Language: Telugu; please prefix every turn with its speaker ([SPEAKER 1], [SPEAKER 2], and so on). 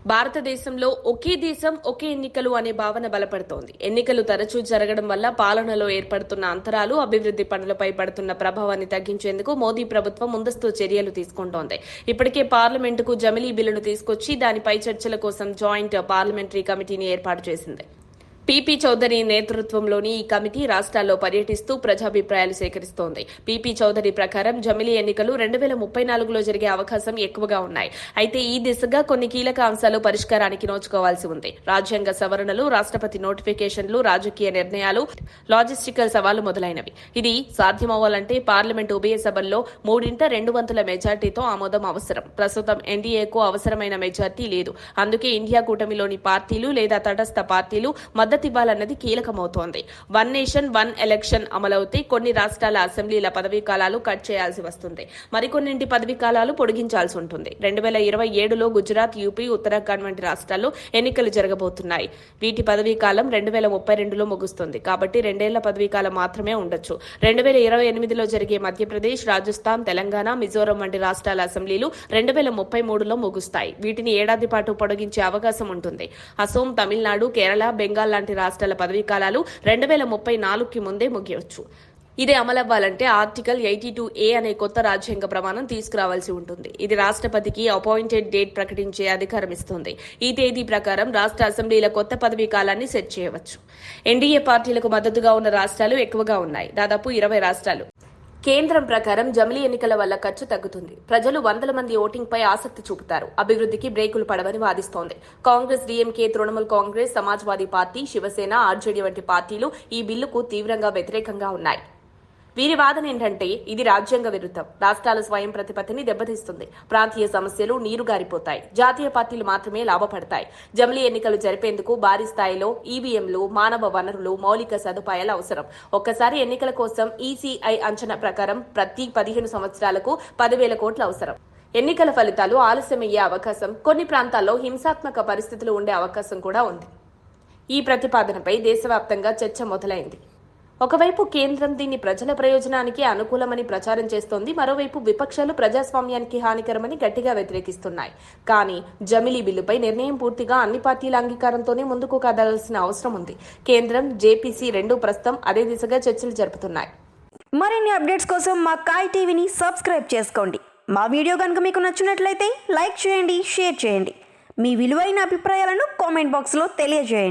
[SPEAKER 1] భారతదేశంలో ఒకే దేశం ఒకే ఎన్నికలు అనే భావన బలపడుతోంది. ఎన్నికలు తరచూ జరగడం వల్ల పాలనలో ఏర్పడుతున్న అంతరాలు, అభివృద్ధి పనులపై పడుతున్న ప్రభావాన్ని తగ్గించేందుకు మోదీ ప్రభుత్వం ముందస్తు చర్యలు తీసుకుంటోంది. ఇప్పటికే పార్లమెంటుకు జమిలీ బిల్లును తీసుకొచ్చి దానిపై చర్చల కోసం జాయింట్ పార్లమెంటరీ కమిటీని ఏర్పాటు చేసింది. పీపీ చౌదరి నేతృత్వంలోని ఈ కమిటీ రాష్ట్రాల్లో పర్యటిస్తూ ప్రజాభిప్రాయాలు సేకరిస్తోంది. పీపీ చౌదరి ప్రకారం జమిలీ ఎన్నికలు 2034లో జరిగే అవకాశం ఎక్కువగా ఉన్నాయి. అయితే ఈ దిశగా కొన్ని కీలక అంశాలు పరిష్కారానికి నోచుకోవాల్సి ఉంది. రాజ్యాంగ సవరణలు, రాష్ట్రపతి నోటిఫికేషన్లు, రాజకీయ నిర్ణయాలు, లాజిస్టికల్ సవాళ్లు మొదలైనవి. ఇది సాధ్యమవ్వాలంటే పార్లమెంటు ఉభయ సభల్లో 3/2 మెజార్టీతో ఆమోదం అవసరం. ప్రస్తుతం ఎన్డీఏకు అవసరమైన మెజార్టీ లేదు. అందుకే ఇండియా కూటమిలోని పార్టీలు లేదా తటస్థ పార్టీలు మద్దతివ్వాలన్నది కీలకమవుతోంది. వన్ నేషన్ వన్ ఎలక్షన్ అమలవుతే కొన్ని రాష్ట్రాల అసెంబ్లీల పదవీ కాలాలు కట్ చేయాల్సి వస్తుంది. మరికొన్నింటి పదవీ కాలాలు పొడిగించాల్సి ఉంటుంది. 2027లో గుజరాత్, యూపీ, ఉత్తరాఖండ్ వంటి రాష్ట్రాల్లో ఎన్నికలు జరగబోతున్నాయి. వీటి పదవీ కాలం 2032లో ముగుస్తుంది. కాబట్టి 2 ఏళ్ల పదవీ కాలం మాత్రమే ఉండొచ్చు. 2028లో జరిగే మధ్యప్రదేశ్, రాజస్థాన్, తెలంగాణ, మిజోరం వంటి రాష్ట్రాల అసెంబ్లీలు 2033లో ముగుస్తాయి. వీటిని ఏడాది పాటు పొడిగించే అవకాశం ఉంటుంది. అసోం, తమిళనాడు, కేరళ, బెంగాల్ లాంటి రాష్ట్రాల పదవీ కాలాలు 2034కి ముందే ముగియవచ్చు. ఇది అమలవ్వాలంటే ఆర్టికల్ 82A అనే కొత్త రాజ్యాంగ ప్రమాణం తీసుకురావాల్సి ఉంటుంది. ఇది రాష్ట్రపతికి అపాయింటెడ్ డేట్ ప్రకటించే అధికారం ఇస్తుంది. ఈ తేదీ ప్రకారం రాష్ట్ర అసెంబ్లీల కొత్త పదవీ కాలాన్ని సెట్ చేయవచ్చు. ఎన్డీఏ పార్టీలకు మద్దతుగా ఉన్న రాష్ట్రాలు ఎక్కువగా ఉన్నాయి. దాదాపు 20 రాష్ట్రాలు. కేంద్రం ప్రకారం జమిలీ ఎన్నికల వల్ల ఖర్చు తగ్గుతుంది. ప్రజలు వందల మంది ఓటింగ్పై ఆసక్తి చూపుతారు. అభివృద్ధికి బ్రేకులు పడవని వాదిస్తోంది. కాంగ్రెస్, డీఎంకే, తృణమూల్ కాంగ్రెస్, సమాజ్వాదీ పార్టీ, శివసేన, ఆర్జేడీ వంటి పార్టీలు ఈ బిల్లుకు తీవ్రంగా వ్యతిరేకంగా ఉన్నాయి. వీరి వాదన ఏంటంటే ఇది రాజ్యాంగ విరుద్ధం, రాష్ట్రాల స్వయం ప్రతిపత్తిని దెబ్బతీస్తుంది, ప్రాంతీయ సమస్యలు నీరుగారిపోతాయి, జాతీయ పార్టీలు మాత్రమే లాభపడతాయి. జమిలీ ఎన్నికలు జరిపేందుకు భారీ స్థాయిలో ఈవీఎంలు, మానవ వనరులు, మౌలిక సదుపాయాలు అవసరం. ఒక్కసారి ఎన్నికల కోసం ఈసీఐ అంచనా ప్రకారం ప్రతి 15 సంవత్సరాలకు 10,000 కోట్లు అవసరం. ఎన్నికల ఫలితాలు ఆలస్యమయ్యే అవకాశం, కొన్ని ప్రాంతాల్లో హింసాత్మక పరిస్థితులు ఉండే అవకాశం కూడా ఉంది. ఈ ప్రతిపాదనపై దేశవ్యాప్తంగా చర్చ మొదలైంది. ఒకవైపు కేంద్రం దీన్ని ప్రజల ప్రయోజనానికి అనుకూలమని ప్రచారం చేస్తోంది. మరోవైపు విపక్షాలు ప్రజాస్వామ్యానికి హానికరమని గట్టిగా వ్యతిరేకిస్తున్నాయి. కానీ జమిలీ బిల్లుపై నిర్ణయం పూర్తిగా అన్ని పార్టీల అంగీకారంతోనే ముందుకు కదలాల్సిన అవసరం ఉంది. కేంద్రం, జేపీసీ రెండూ ప్రస్తుతం అదే దిశగా చర్చలు జరుపుతున్నాయి.
[SPEAKER 2] మరిన్ని అప్డేట్స్ కోసం మా కాయ్ టీవీని సబ్స్క్రైబ్ చేసుకోండి. మా వీడియో కనుక మీకు నచ్చినట్లయితే లైక్ చేయండి, షేర్ చేయండి. మీ విలువైన అభిప్రాయాలను కామెంట్ బాక్స్లో తెలియజేయండి.